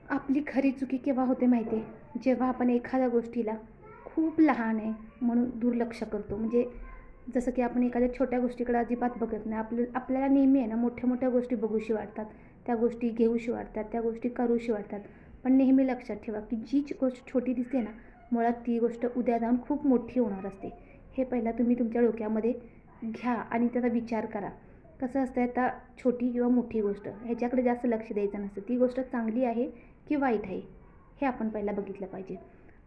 आपली खरी चुकी केव्हा होते माहिती आहे? जेव्हा आपण एखाद्या गोष्टीला खूप लहान आहे म्हणून दुर्लक्ष करतो. म्हणजे जसं की आपण एखाद्या छोट्या गोष्टीकडे अजिबात बघत नाही. आपल्याला नेहमी आहे ना मोठ्या-मोठ्या गोष्टी बघूशी वाटतात. त्या गोष्टी घेऊशी वाटतात, त्या गोष्टी करूशी वाटतात. पण नेहमी लक्षात ठेवा की जी गोष्ट छोटी दिसते ना, मुळात ती गोष्ट उद्या जाऊन खूप मोठी होणार असते. हे पहिला तुम्ही तुमच्या डोक्यामध्ये घ्या आणि त्याचा विचार करा. कसं असतं आता छोटी किंवा मोठी गोष्ट ह्याच्याकडे जास्त लक्ष द्यायचं नसतं. ती गोष्ट चांगली आहे की वाईट आहे हे आपण पहिला बघितलं पाहिजे.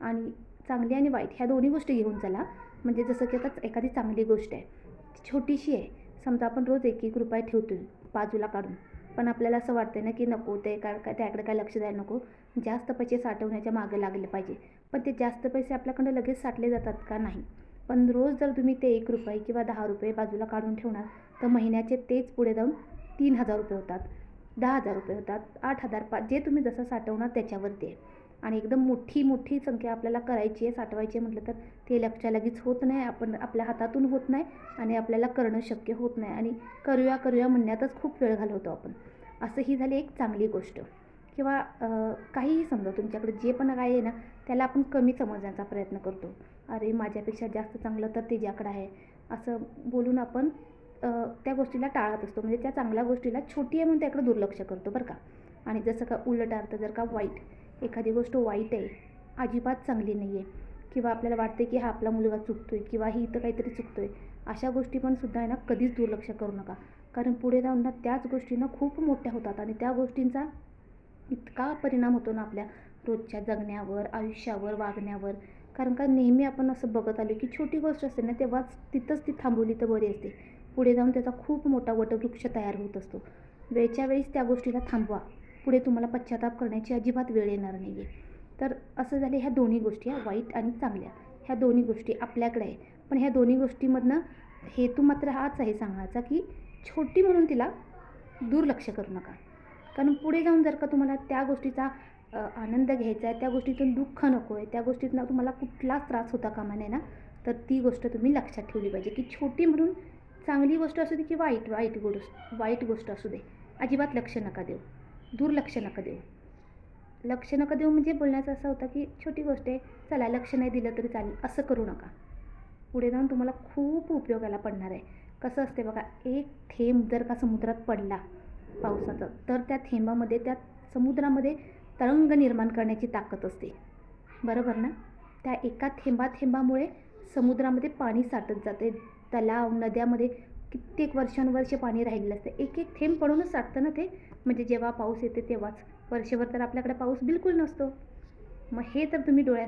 आणि चांगली आणि वाईट ह्या दोन्ही गोष्टी घेऊन चला. म्हणजे जसं की आता एखादी चांगली गोष्ट आहे, ती छोटीशी आहे. समजा आपण रोज ₹1-1 ठेवतो आहे बाजूला काढून. पण आपल्याला असं वाटतं ना की नको ते काय त्याकडे काय लक्ष द्यायला नको. जास्त पैसे साठवण्याच्या मागे लागले पाहिजे. पण ते जास्त पैसे आपल्याकडं लगेच साठले जातात का? नाही. पण रोज जर तुम्ही ते ₹1 किंवा ₹10 बाजूला काढून ठेवणार तर महिन्याचे तेच पुढे जाऊन ₹3000 होतात, ₹10,000 होतात, 8,000 जे तुम्ही जसं साठवणार त्याच्यावरती आहे. आणि एकदम मोठी संख्या आपल्याला करायची आहे, साठवायची आहे म्हटलं तर ते लगेच होत नाही. आपण आपल्या हातातून होत नाही आणि आपल्याला करणं शक्य होत नाही. आणि करूया म्हणण्यातच खूप वेळ घालवतो आपण. असं ही झाली एक चांगली गोष्ट. किंवा काहीही समजा तुमच्याकडे जे पण काय आहे ना, त्याला आपण कमी समजण्याचा प्रयत्न करतो. अरे माझ्यापेक्षा जास्त चांगलं तर त्याच्याकडं आहे, असं बोलून आपण त्या गोष्टीला टाळत असतो. म्हणजे त्या चांगल्या गोष्टीला छोटी आहे म्हणून त्याकडे दुर्लक्ष करतो बरं का. आणि जसं का उलट अर्थ जर का वाईट, एखादी गोष्ट वाईट आहे, अजिबात चांगली नाही आहे किंवा आपल्याला वाटते की हा आपला मुलगा चुकतो आहे किंवा ही इथं काहीतरी चुकतो आहे, अशा गोष्टी पण सुद्धा आहे ना कधीच दुर्लक्ष करू नका. कारण पुढे जाऊन ना त्याच गोष्टी ना खूप मोठ्या होतात आणि त्या गोष्टींचा इतका परिणाम होतो ना आपल्या रोजच्या जगण्यावर, आयुष्यावर, वागण्यावर. कारण का नेहमी आपण असं बघत आलो की छोटी गोष्ट असते ना तेव्हाच तिथंच ती थांबवली तर बरी असते. पुढे जाऊन त्याचा खूप मोठा वटवृक्ष तयार होत असतो. वेळच्या वेळीच त्या गोष्टीला थांबवा. पुढे तुम्हाला पश्चाताप करण्याची अजिबात वेळ येणार नाही आहे. तर असं झालं ह्या दोन्ही गोष्टी, वाईट आणि चांगल्या, ह्या दोन्ही गोष्टी आपल्याकडे आहे. पण ह्या दोन्ही गोष्टीमधनं हेतू मात्र हाच आहे सांगण्याचा की छोटी म्हणून तिला दुर्लक्ष करू नका. कारण पुढे जाऊन जर का तुम्हाला त्या गोष्टीचा आनंद घ्यायचा आहे, त्या गोष्टीतून दुःख नको आहे, त्या गोष्टीतून तुम्हाला कुठलाच त्रास होता कामा नये ना, तर ती गोष्ट तुम्ही लक्षात ठेवली पाहिजे की छोटी म्हणून चांगली गोष्ट असू दे की वाईट गोष्ट असू दे, अजिबात लक्ष नका देऊ, दुर्लक्ष नका देऊ. लक्ष नका देऊ म्हणजे बोलण्याचा असं होतं की छोटी गोष्ट आहे, चला लक्ष नाही दिलं तरी चालेल, असं करू नका. पुढे जाऊन तुम्हाला खूप उपयोगाला पडणार आहे. कसं असते बघा, एक थेंब जर का समुद्रात पडला पावसाचं, तर त्या थेंबामध्ये, त्या समुद्रामध्ये तरंग निर्माण करण्याची ताकद असते. बरोबर ना? त्या एका थेंबामुळे समुद्रामध्ये पाणी साठत जाते. तलाव, नद्यामध्ये कित्येक वर्षानुवर्षे पाणी राहिलेलं असते. एक थेंब पडूनच साठतं ना ते. म्हणजे जेव्हा पाऊस येते तेव्हाच. वर्षभर तर आपल्याकडे पाऊस बिलकुल नसतो. मग हे तर तुम्ही डोळ्यात